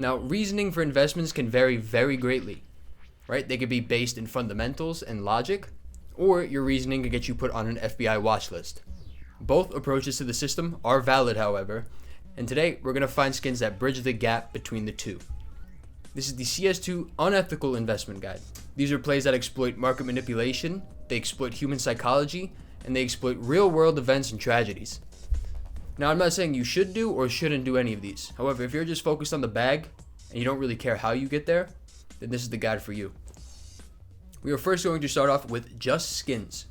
Now, reasoning for investments can vary very greatly, right? They could be based in fundamentals and logic, or your reasoning could get you put on an FBI watch list. Both approaches to the system are valid, however, and today we're going to find skins that bridge the gap between the two. This is the CS2 Unethical Investment Guide. These are plays that exploit market manipulation, they exploit human psychology, and they exploit real-world events and tragedies. Now, I'm not saying you should do or shouldn't do any of these. However, if you're just focused on the bag and you don't really care how you get there, then this is the guide for you. We are first going to start off with just skins.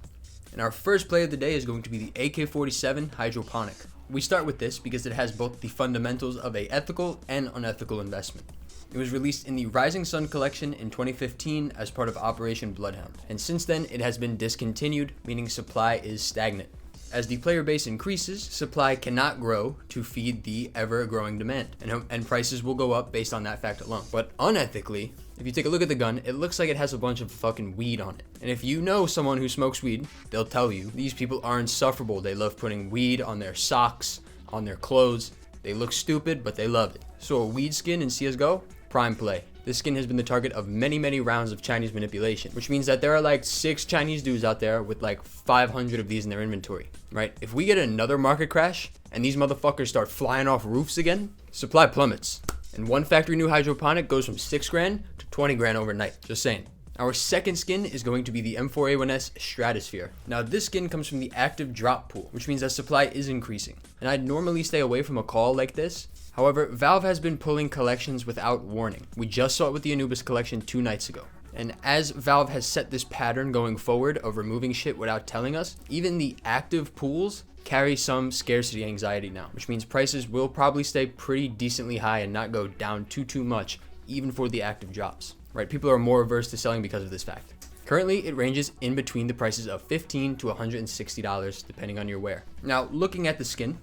And our first play of the day is going to be the AK-47 Hydroponic. We start with this because it has both the fundamentals of a ethical and unethical investment. It was released in the Rising Sun collection in 2015 as part of Operation Bloodhound. And since then, it has been discontinued, meaning supply is stagnant. As the player base increases, supply cannot grow to feed the ever-growing demand, and prices will go up based on that fact alone. But unethically, if you take a look at the gun, it looks like it has a bunch of fucking weed on it. And if you know someone who smokes weed, they'll tell you these people are insufferable. They love putting weed on their socks, on their clothes. They look stupid, but they love it. So a weed skin in CSGO, prime play. This skin has been the target of many rounds of Chinese manipulation, which means that there are like 6 Chinese dudes out there with like 500 of these in their inventory, right? If we get another market crash and these motherfuckers start flying off roofs again, supply plummets. And one factory new hydroponic goes from 6 grand to 20 grand overnight. Just saying. Our second skin is going to be the M4A1S Stratosphere. Now this skin comes from the active drop pool, which means that supply is increasing. And I'd normally stay away from a call like this. However, Valve has been pulling collections without warning. We just saw it with the Anubis collection 2 nights ago. And as Valve has set this pattern going forward of removing shit without telling us, even the active pools carry some scarcity anxiety now, which means prices will probably stay pretty decently high and not go down too much, even for the active drops, right? People are more averse to selling because of this fact. Currently, it ranges in between the prices of $15 to $160, depending on your wear. Now, looking at the skin,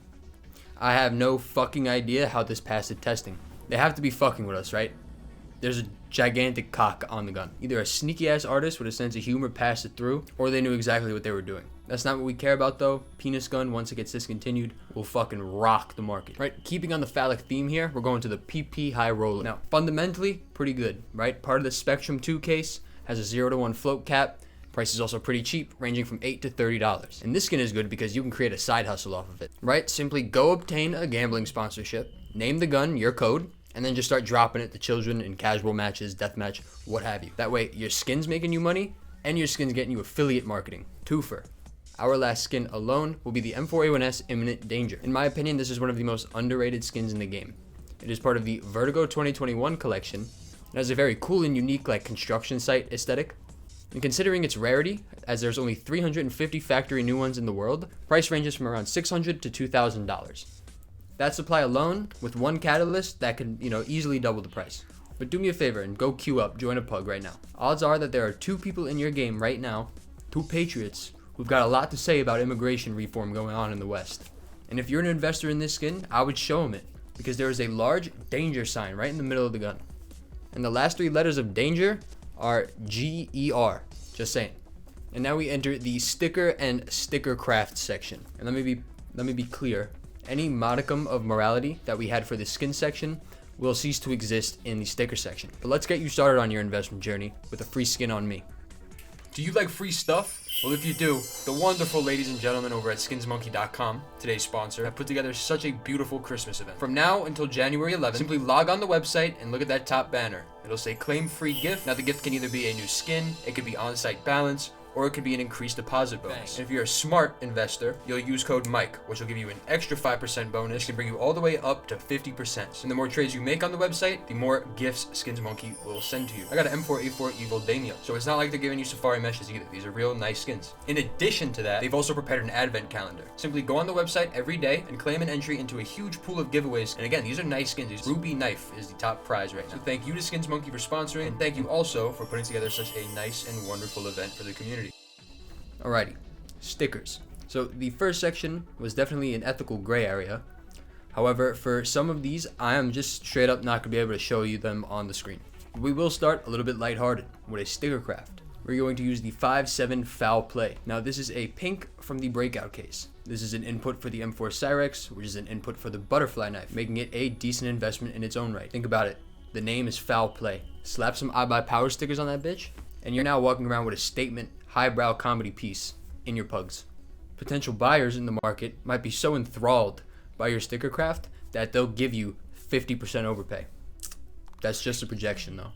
I have no fucking idea how this passed the testing. They have to be fucking with us, right? There's a gigantic cock on the gun. Either a sneaky ass artist with a sense of humor passed it through, or they knew exactly what they were doing. That's not what we care about though. Penis gun, once it gets discontinued, will fucking rock the market. Right, keeping on the phallic theme here, we're going to the PP High Roller. Now, fundamentally, pretty good, right? Part of the Spectrum 2 case has a 0 to 1 float cap. Price is also pretty cheap, ranging from $8 to $30. And this skin is good because you can create a side hustle off of it, right? Simply go obtain a gambling sponsorship, name the gun, your code, and then just start dropping it to children in casual matches, deathmatch, what have you. That way, your skin's making you money, and your skin's getting you affiliate marketing. Twofer. Our last skin alone will be the M4A1S Imminent Danger. In my opinion, this is one of the most underrated skins in the game. It is part of the Vertigo 2021 collection. It has a very cool and unique like construction site aesthetic. And considering its rarity, as there's only 350 factory new ones in the world, price ranges from around $600 to $2,000. That supply alone, with one catalyst, that could, easily double the price. But do me a favor and go queue up, join a pug right now. Odds are that there are 2 people in your game right now, 2 patriots, who've got a lot to say about immigration reform going on in the West. And if you're an investor in this skin, I would show them it, because there is a large danger sign right in the middle of the gun. And the last 3 letters of danger are GER, just saying. And now we enter the sticker and sticker craft section. And let me be clear. Any modicum of morality that we had for the skin section will cease to exist in the sticker section. But let's get you started on your investment journey with a free skin on me. Do you like free stuff? Well, if you do, the wonderful ladies and gentlemen over at Skinsmonkey.com, today's sponsor, have put together such a beautiful Christmas event. From now until January 11th, simply log on the website and look at that top banner. It'll say claim free gift. Now the gift can either be a new skin, it could be on-site balance, or it could be an increased deposit bonus. And if you're a smart investor, you'll use code MIKE, which will give you an extra 5% bonus, which can bring you all the way up to 50%. And the more trades you make on the website, the more gifts Skinsmonkey will send to you. I got an M4A4 Evil Daimyo, so it's not like they're giving you safari meshes either. These are real nice skins. In addition to that, they've also prepared an advent calendar. Simply go on the website every day and claim an entry into a huge pool of giveaways. And again, these are nice skins. These Ruby Knife is the top prize right now. So thank you to Skinsmonkey for sponsoring, and thank you also for putting together such a nice and wonderful event for the community. Alrighty, stickers. So the first section was definitely an ethical gray area. However, for some of these, I am just straight up not going to be able to show you them on the screen. We will start a little bit lighthearted with a sticker craft. We're going to use the 5.7 Foul Play. Now this is a pink from the breakout case. This is an input for the M4 Cyrex, which is an input for the butterfly knife, making it a decent investment in its own right. Think about it. The name is foul play. Slap some I Buy Power stickers on that bitch, and you're now walking around with a statement, highbrow comedy piece in your pugs. Potential buyers in the market might be so enthralled by your sticker craft that they'll give you 50% overpay. That's just a projection though.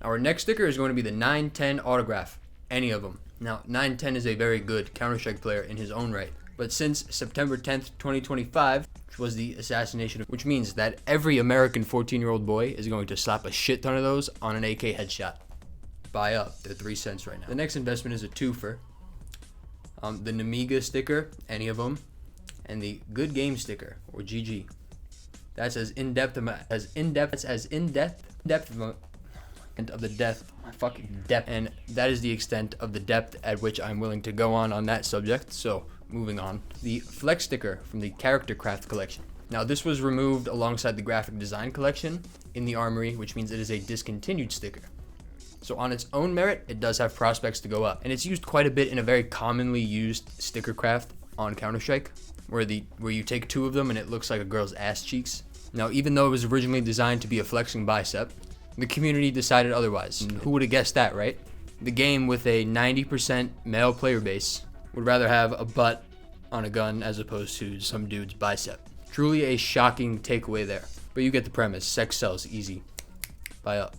Our next sticker is going to be the 910 autograph, any of them. Now, 910 is a very good Counter-Strike player in his own right, but since September 10th, 2025, which was the assassination, which means that every American 14-year-old boy is going to slap a shit ton of those on an AK headshot. Buy up, they're 3 cents right now. The next investment is a twofer. The Nemiga sticker, any of them, and the Good Game sticker, or GG. That's as in-depth of the depth, fucking depth, and that is the extent of the depth at which I'm willing to go on that subject. So moving on, the Flex sticker from the Character Craft collection. Now this was removed alongside the Graphic Design collection in the Armory, which means it is a discontinued sticker. So on its own merit, it does have prospects to go up, and it's used quite a bit in a very commonly used sticker craft on Counter-Strike, where you take 2 of them and it looks like a girl's ass cheeks. Now, even though it was originally designed to be a flexing bicep, the community decided otherwise. And who would have guessed that, right? The game with a 90% male player base would rather have a butt on a gun as opposed to some dude's bicep. Truly a shocking takeaway there. But you get the premise. Sex sells, easy. Buy up.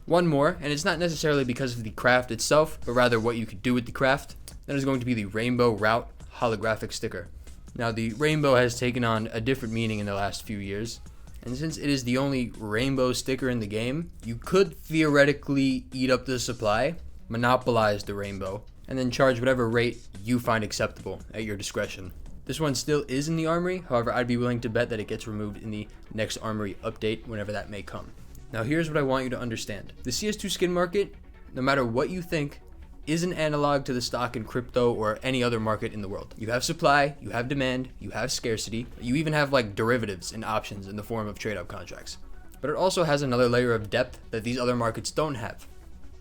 One more, and it's not necessarily because of the craft itself, but rather what you could do with the craft. That is going to be the Rainbow Route holographic sticker. Now, the rainbow has taken on a different meaning in the last few years, and since it is the only rainbow sticker in the game, you could theoretically eat up the supply, monopolize the rainbow, and then charge whatever rate you find acceptable at your discretion. This one still is in the Armory, however, I'd be willing to bet that it gets removed in the next Armory update, whenever that may come. Now here's what I want you to understand. The CS2 skin market, no matter what you think, is an analog to the stock in crypto or any other market in the world. You have supply, you have demand, you have scarcity, you even have like derivatives and options in the form of trade-up contracts. But it also has another layer of depth that these other markets don't have.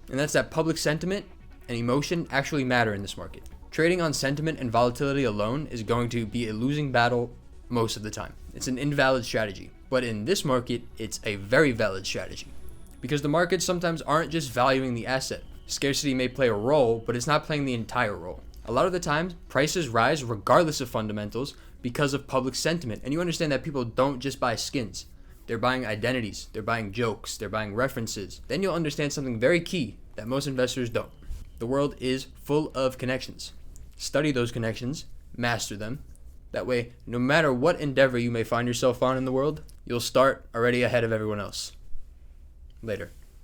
And that's that public sentiment and emotion actually matter in this market. Trading on sentiment and volatility alone is going to be a losing battle most of the time. It's an invalid strategy. But in this market, it's a very valid strategy. Because the markets sometimes aren't just valuing the asset. Scarcity may play a role, but it's not playing the entire role. A lot of the time, prices rise regardless of fundamentals because of public sentiment. And you understand that people don't just buy skins. They're buying identities, they're buying jokes, they're buying references. Then you'll understand something very key that most investors don't. The world is full of connections. Study those connections, master them. That way, no matter what endeavor you may find yourself on in the world, you'll start already ahead of everyone else. Later.